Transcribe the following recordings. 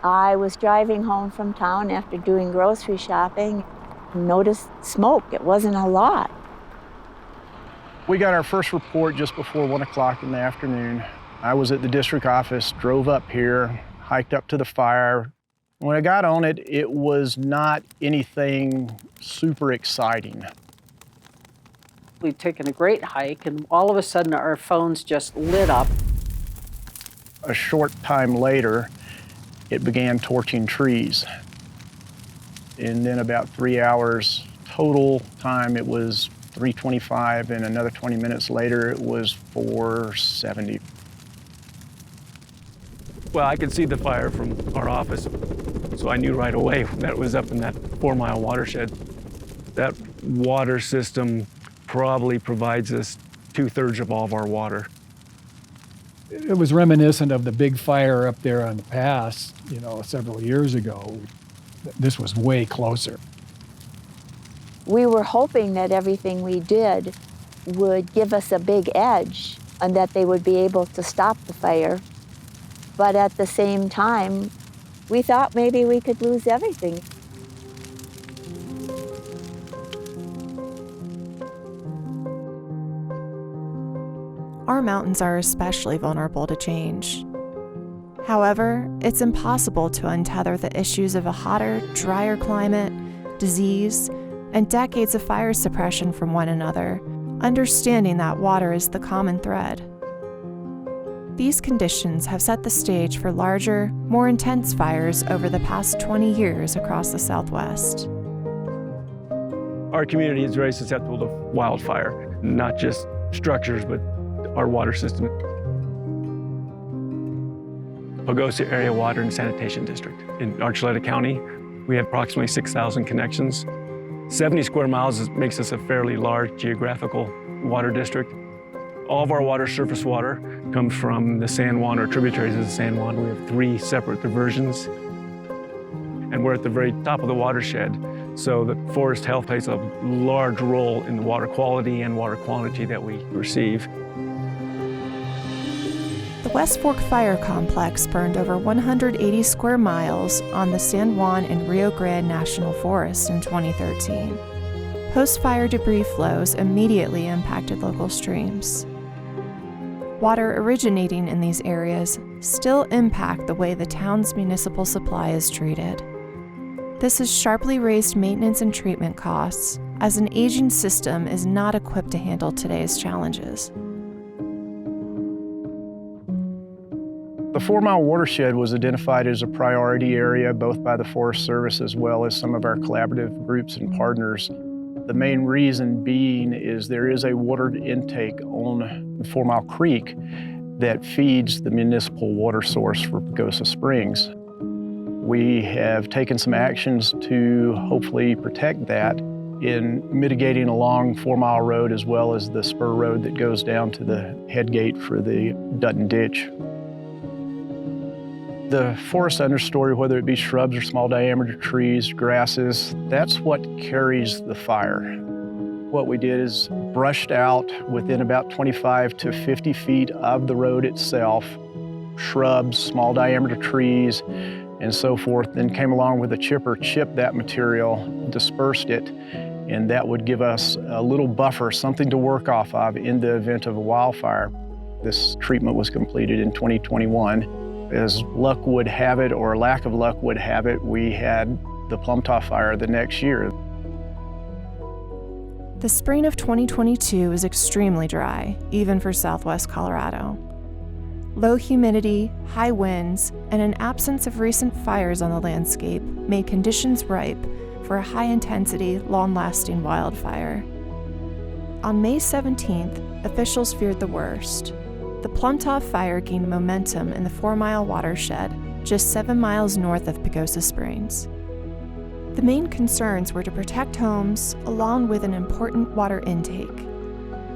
I was driving home from town after doing grocery shopping, noticed smoke. It wasn't a lot. We got our first report just before 1 o'clock in the afternoon. I was at the district office, drove up here, hiked up to the fire. When I got on it, it was not anything super exciting. We'd taken a great hike, and all of a sudden our phones just lit up. A short time later, it began torching trees. And then about 3 hours total time, it was 3:25, and another 20 minutes later, it was 4:70. Well, I could see the fire from our office, so I knew right away that it was up in that 4-mile watershed. That water system probably provides us 2/3 of all of our water. It was reminiscent of the big fire up there on the pass, several years ago. This was way closer. We were hoping that everything we did would give us a big edge and that they would be able to stop the fire. But at the same time, we thought maybe we could lose everything. Our mountains are especially vulnerable to change. However, it's impossible to untether the issues of a hotter, drier climate, disease, and decades of fire suppression from one another, understanding that water is the common thread. These conditions have set the stage for larger, more intense fires over the past 20 years across the Southwest. Our community is very susceptible to wildfire, not just structures, but our water system. Pagosa Area Water and Sanitation District. In Archuleta County, we have approximately 6,000 connections. 70 square miles makes us a fairly large geographical water district. All of our water, surface water, comes from the San Juan or tributaries of the San Juan. We have 3 separate diversions. And we're at the very top of the watershed, so the forest health plays a large role in the water quality and water quantity that we receive. The West Fork Fire Complex burned over 180 square miles on the San Juan and Rio Grande National Forest in 2013. Post-fire debris flows immediately impacted local streams. Water originating in these areas still impact the way the town's municipal supply is treated. This has sharply raised maintenance and treatment costs, as an aging system is not equipped to handle today's challenges. The 4-mile watershed was identified as a priority area both by the Forest Service as well as some of our collaborative groups and partners. The main reason being is there is a water intake on the 4-Mile Creek that feeds the municipal water source for Pagosa Springs. We have taken some actions to hopefully protect that in mitigating along 4-Mile Road as well as the spur road that goes down to the head gate for the Dutton Ditch. The forest understory, whether it be shrubs or small diameter trees, grasses, that's what carries the fire. What we did is brushed out within about 25 to 50 feet of the road itself, shrubs, small diameter trees, and so forth, then came along with a chipper, chipped that material, dispersed it, and that would give us a little buffer, something to work off of in the event of a wildfire. This treatment was completed in 2021. As luck would have it, or lack of luck would have it, we had the Plumtaw Fire the next year. The spring of 2022 is extremely dry, even for Southwest Colorado. Low humidity, high winds, and an absence of recent fires on the landscape made conditions ripe for a high-intensity, long-lasting wildfire. On May 17th, officials feared the worst. The Plumtaw Fire gained momentum in the 4-mile watershed, just 7 miles north of Pagosa Springs. The main concerns were to protect homes, along with an important water intake.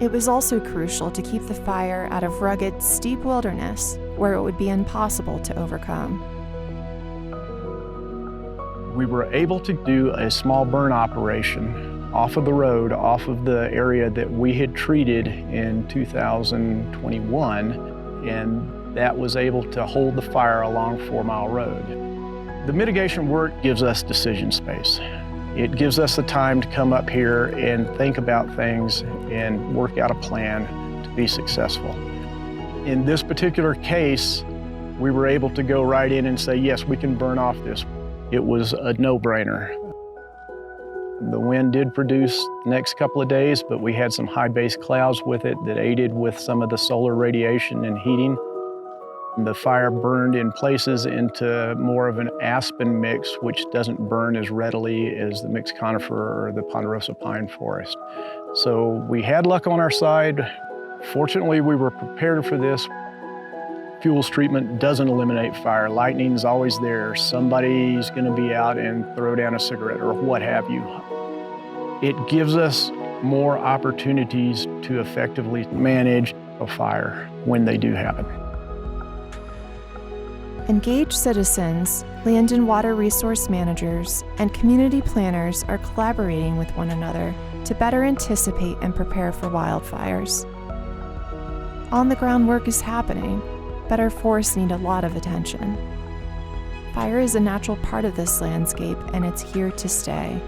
It was also crucial to keep the fire out of rugged, steep wilderness, where it would be impossible to overcome. We were able to do a small burn operation off of the road, off of the area that we had treated in 2021, and that was able to hold the fire along 4-Mile Road. The mitigation work gives us decision space. It gives us the time to come up here and think about things and work out a plan to be successful. In this particular case, we were able to go right in and say, yes, we can burn off this. It was a no-brainer. The wind did produce the next couple of days, but we had some high base clouds with it that aided with some of the solar radiation and heating. The fire burned in places into more of an aspen mix, which doesn't burn as readily as the mixed conifer or the ponderosa pine forest. So we had luck on our side. Fortunately, we were prepared for this. Fuels treatment doesn't eliminate fire. Lightning's always there. Somebody's gonna be out and throw down a cigarette or what have you. It gives us more opportunities to effectively manage a fire when they do happen. Engaged citizens, land and water resource managers, and community planners are collaborating with one another to better anticipate and prepare for wildfires. On-the-ground work is happening, but our forests need a lot of attention. Fire is a natural part of this landscape, and it's here to stay.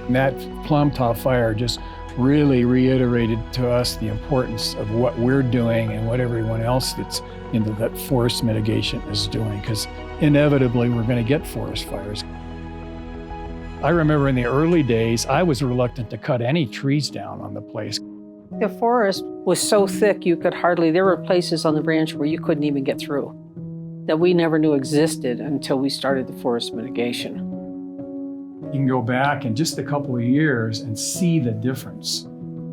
And that Plumtaw Fire just really reiterated to us the importance of what we're doing and what everyone else that's into that forest mitigation is doing, because inevitably we're going to get forest fires. I remember in the early days, I was reluctant to cut any trees down on the place. The forest was so thick you could there were places on the branch where you couldn't even get through, that we never knew existed until we started the forest mitigation. You can go back in just a couple of years and see the difference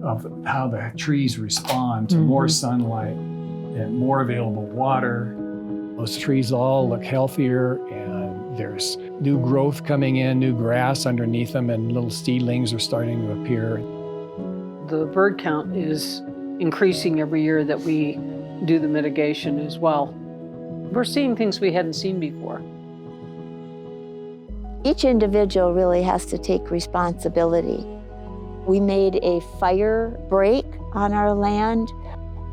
of how the trees respond to more sunlight and more available water. Those trees all look healthier, and there's new growth coming in, new grass underneath them, and little seedlings are starting to appear. The bird count is increasing every year that we do the mitigation as well. We're seeing things we hadn't seen before. Each individual really has to take responsibility. We made a fire break on our land,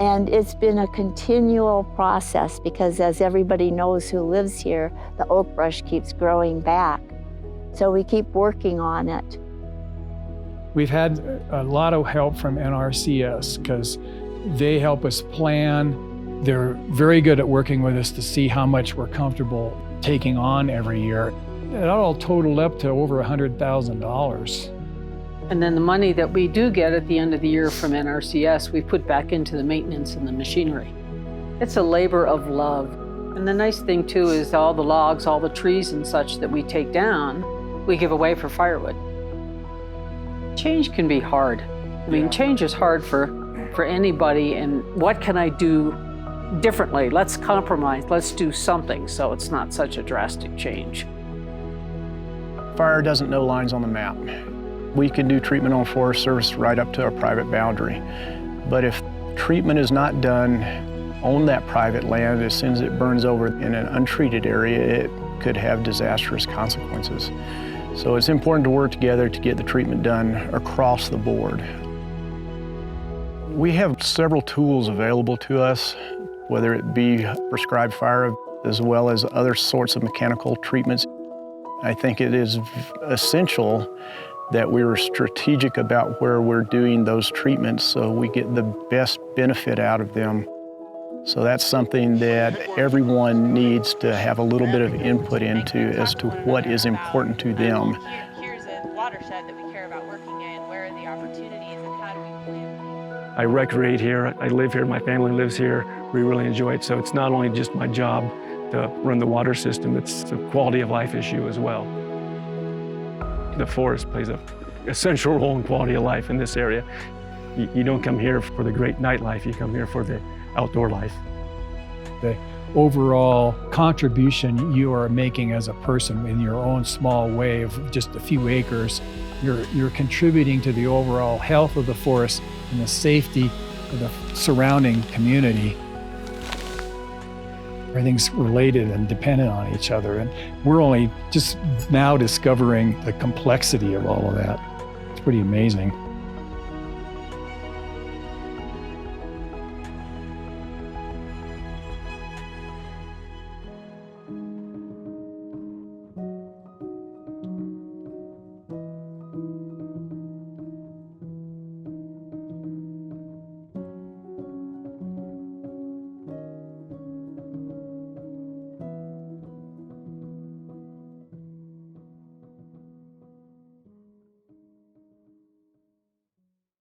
and it's been a continual process because, as everybody knows who lives here, the oak brush keeps growing back. So we keep working on it. We've had a lot of help from NRCS because they help us plan. They're very good at working with us to see how much we're comfortable taking on every year. It all totaled up to over $100,000. And then the money that we do get at the end of the year from NRCS, we put back into the maintenance and the machinery. It's a labor of love. And the nice thing too is all the logs, all the trees and such that we take down, we give away for firewood. Change can be hard. I mean, change is hard for anybody, and what can I do differently? Let's compromise, let's do something so it's not such a drastic change. Fire doesn't know lines on the map. We can do treatment on Forest Service right up to our private boundary. But if treatment is not done on that private land, as soon as it burns over in an untreated area, it could have disastrous consequences. So it's important to work together to get the treatment done across the board. We have several tools available to us, whether it be prescribed fire as well as other sorts of mechanical treatments. I think it is essential that we're strategic about where we're doing those treatments so we get the best benefit out of them. So that's something that everyone needs to have a little bit of input into as to what is important to them. Here's a watershed that we care about working in. Where are the opportunities and how do we plan? I recreate here, I live here, my family lives here. We really enjoy it. So it's not only just my job to run the water system, it's a quality of life issue as well. The forest plays an essential role in quality of life in this area. You don't come here for the great nightlife, you come here for the outdoor life. The overall contribution you are making as a person in your own small way of just a few acres, you're contributing to the overall health of the forest and the safety of the surrounding community. Everything's related and dependent on each other, and we're only just now discovering the complexity of all of that. It's pretty amazing.